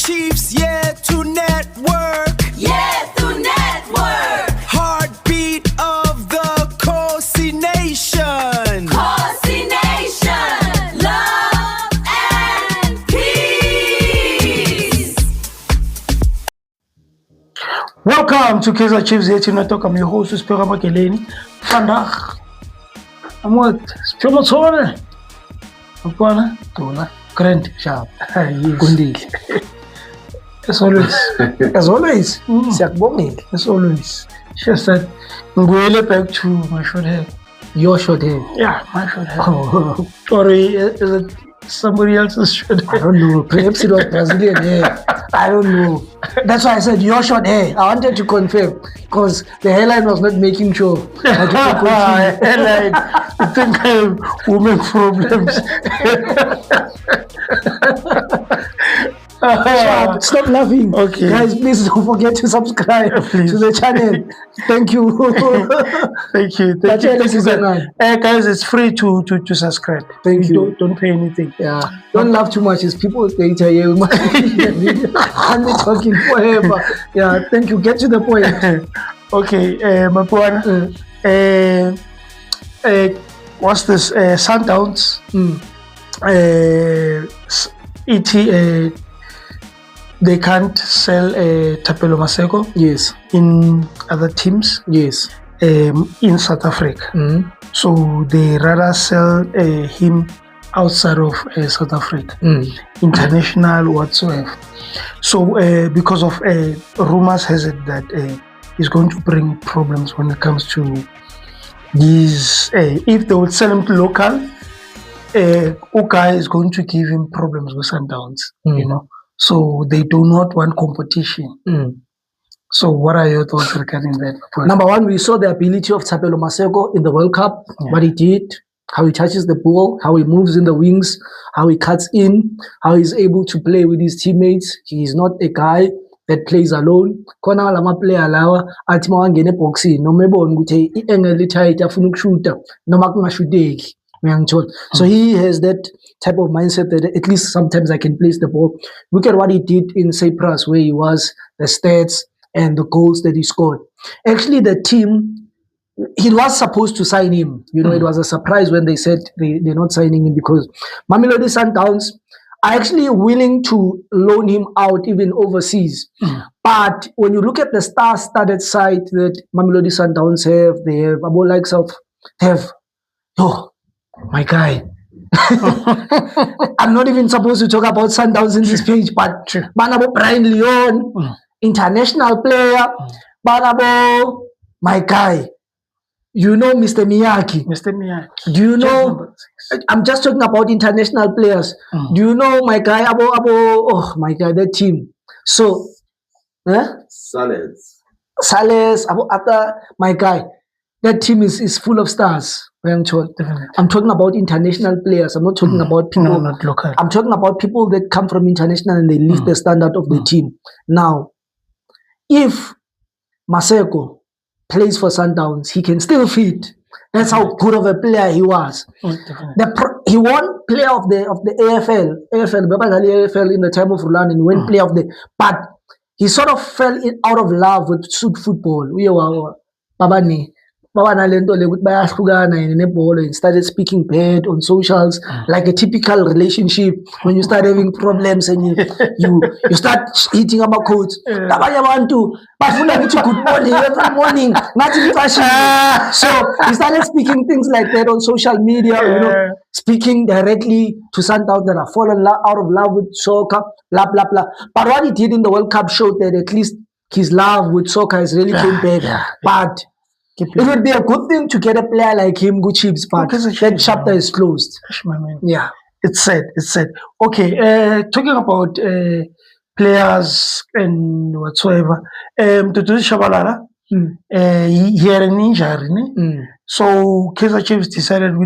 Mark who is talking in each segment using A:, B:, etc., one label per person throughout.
A: Chiefs, yeah, to network.
B: Yeah, through network.
A: Heartbeat of the Khosi Nation.
B: Khosi Nation. Love and peace.
C: Welcome to Kaizer Chiefs here tonight. I'm your host, Spera Makeleni. Vandaag, I'm what? Spera Tsone. Apana, Tola, Grand, Sharp. Gundili. As always. As always.
D: Siyakubongela.
C: As always. Just that, I'm going back to my short hair.
D: Your short hair.
C: Yeah, my short hair.
D: Oh,
C: Sorry, is it somebody else's short hair?
D: I don't know. Perhaps it was Brazilian hair. I don't know. That's why I said your short hair. I wanted to confirm because the hairline was not making sure.
C: Hairline. I think I have women problems.
D: Stop laughing.
C: Okay.
D: Guys, please don't forget to subscribe
C: Please.
D: to the channel. Thank you.
C: Thank you.
D: That's
C: Thank
D: it,
C: you.
D: guys.
C: Guys, it's free to subscribe.
D: Thank you.
C: Don't pay anything.
D: Yeah. Don't laugh too much. It's people's data here. We must I'll be talking forever. Yeah. Thank you. Get to the point.
C: Okay, Mapuana. What's this? Sundowns. They can't sell Thapelo Maseko
D: Yes.
C: in other teams
D: Yes.
C: in South Africa. So they rather sell him outside of South Africa, international whatsoever. So because of rumors has it that it's going to bring problems when it comes to these. If they would sell him to local, Uka is going to give him problems with Sundowns, you know. So they do not want competition. So what are your thoughts regarding that?
D: Number one, we saw the ability of Thapelo Maseko in the World Cup, what he did, how he touches the ball, how he moves in the wings, how he cuts in, how he's able to play with his teammates. He's not a guy that plays alone. Khona lama player lawa athi mawangena eboxini noma ebona ukuthi i-angle tight afuna ukushuta noma kungashuteki. So he has that type of mindset that at least sometimes I can place the ball. Look at what he did in Cyprus, where he was, the stats and the goals that he scored. Actually, the team, he was supposed to sign him. You know, it was a surprise when they said they're not signing him because Mamelodi Sundowns are actually willing to loan him out even overseas. But when you look at the star-studded side that Mamelodi Sundowns have, they have about likes of my guy. I'm not even supposed to talk about Sundowns in this page, but Banabo Brian Leon, international player, Banabo, my guy. You know Mr. Miyake.
C: Mr. Miyake.
D: Do you know? I'm just talking about international players. Do you know my guy? Oh my God, that team. So, Sales, after my guy. That team is full of stars. I'm talking about international players. I'm not talking about people.
C: No, not local.
D: I'm talking about people that come from international and they lift the standard of the team. Now, if Maseko plays for Sundowns, he can still fit. That's how good of a player he was. He won player of the AFL in the time of Roland, and he won player of the. But he sort of fell out of love with football. We were Babani. And started speaking bad on socials, like a typical relationship. When you start having problems and you start hitting about codes. So he started speaking things like that on social media, you know, speaking directly to Sundowns that have fallen out of love with soccer, blah blah blah. But what he did in the World Cup showed that at least his love with soccer has really came back. But it would be a good thing to get a player like him, good chips, but that chapter is closed. Yeah.
C: It's sad. Okay, talking about players and whatsoever, Tutu Shabalala, he had an injury. So Kaizer Chiefs decided to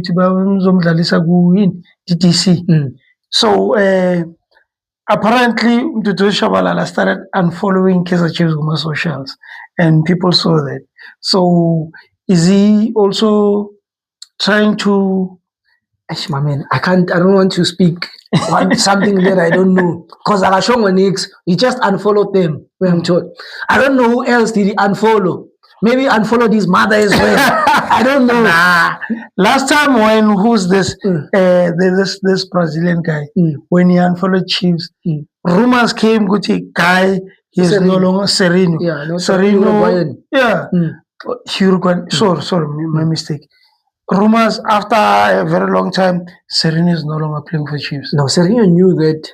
C: in TTC. So apparently Tutu Shabalala started unfollowing Kaizer Chiefs on socials, and people saw that. So is he also trying to
D: I don't want to speak something that I don't know. Because Akashongo Nix, he just unfollowed them. When I'm told, I don't know who else did he unfollow. Maybe unfollowed his mother as well. I don't know.
C: Nah. Last time when who's this this Brazilian guy when he unfollowed Chiefs, rumors came Gucci guy he's no
D: Sereno.
C: longer Sereno.
D: Yeah, no,
C: Sereno.
D: Uruguayan.
C: Yeah. Uruguayan. Sorry, my mistake. Rumors after a very long time, Sereno is no longer playing for Chiefs.
D: No, Sergio knew that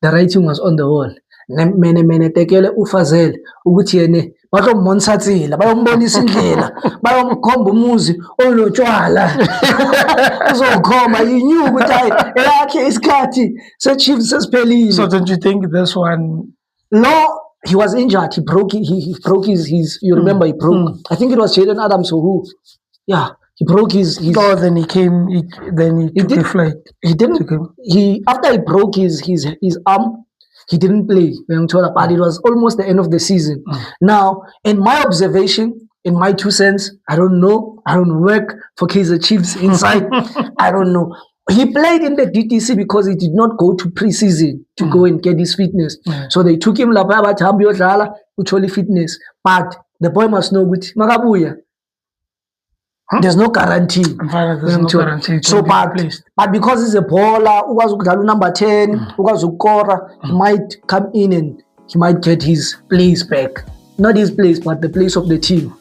D: the writing was on the wall. Mene tekele ufazele ukuthi yene bazomonsathila bayombonisa indlela bayomkhomba umuzi olotshwala uzokhoma he knew ukuthi hayi yakhe isikhathi se-Chiefs sesiphelile.
C: So don't you think this one?
D: No, he was injured. He broke his you remember he broke. I think it was Jaden Adams or who. Yeah, he broke his
C: Oh, then he came. Then he took
D: did-
C: a flight.
D: he didn't after he broke his arm, he didn't play, but it was almost the end of the season. Now, in my observation, in my 2 cents, I don't know. I don't work for Kaizer Chiefs inside. I don't know. He played in the DTC because he did not go to preseason to go and get his fitness. So they took him lapha bathi hambe uyodlala uthole fitness. But the boy must know ukuthi makabuya. There's no guarantee.
C: There's no guarantee.
D: So but because he's a bowler, ukwazi ukudlala number 10, ukwazi ukukora, he might come in and he might get his place back. Not his place, but the place of the team.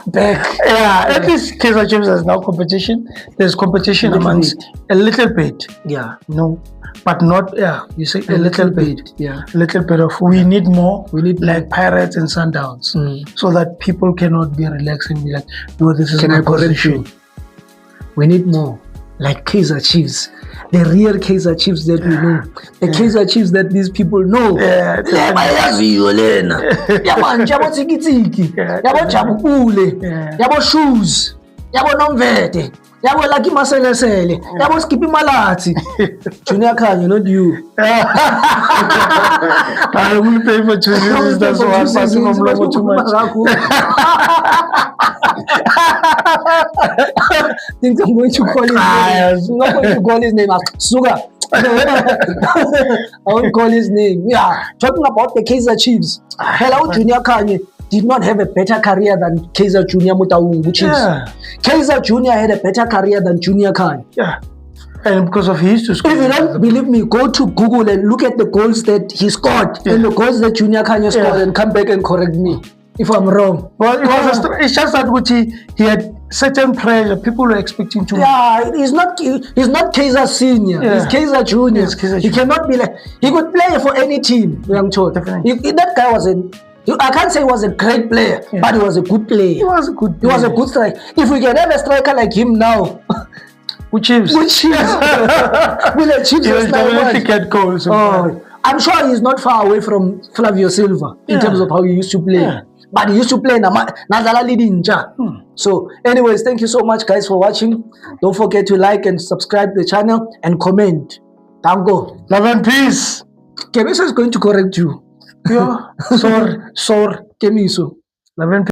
D: Back.
C: Yeah, at least Kaizer Chiefs has now competition. There's competition amongst a little bit.
D: Yeah.
C: No, but not. Yeah, you say a little bit.
D: Yeah.
C: A little bit of we need more.
D: We need
C: like Pirates and Sundowns, so that people cannot be relaxed and be like, no, this is
D: Can
C: my
D: I correct
C: position.
D: you? We need more. Like Kaizer Chiefs. The real Kaizer Chiefs that we know. The Kaizer Chiefs that these people know.
C: Yeah,
D: Bayaziyo lena. Yabo nje yabo tsikitsiki. Yabo Jabukule. Yabo Shoes. Yabo Nomvete. Yabo Lucky Maselesele. Yabo Skippy Malazi. Junior Kanye, not you.
C: I will pay for 2 seasons. That's why I'm passing on Mlomo too much.
D: Think I'm going to call his name. I'm not going to call his name. Sugar. I won't call his name. Yeah. Talking about the Kaizer Chiefs. Hello, Junior Kanye did not have a better career than Kaizer Junior Mutaungu Chiefs.
C: Yeah.
D: Kaizer Junior had a better career than Junior Kanye.
C: Yeah. And because of his to score.
D: If you don't believe me, go to Google and look at the goals that he scored and the goals that Junior Kanye scored and come back and correct me if I'm wrong.
C: Well, it's just that he had certain pressure. People were expecting to.
D: Yeah, he's not Kaizer Senior.
C: Yeah.
D: He's Kaizer Junior.
C: Yes, Kaizer
D: He
C: Junior.
D: cannot be like he could play for any team. I'm told.
C: Definitely.
D: That guy was I can't say he was a great player, but he was a good player.
C: He was a good.
D: He was a good striker. If we can have a striker like him now,
C: With Chiefs.
D: with Chiefs, with the Chiefs,
C: He will
D: is now
C: definitely
D: what?
C: get goals.
D: Oh, I'm sure he's not far away from Flavio Silva in terms of how he used to play.
C: Yeah.
D: But he used to play Nazala Lidinja. So, anyways, thank you so much, guys, for watching. Don't forget to like and subscribe the channel and comment. Tango.
C: Love and peace.
D: Kemiso is going to correct you.
C: Yeah. Sorry.
D: Kemiso.
C: Love and peace.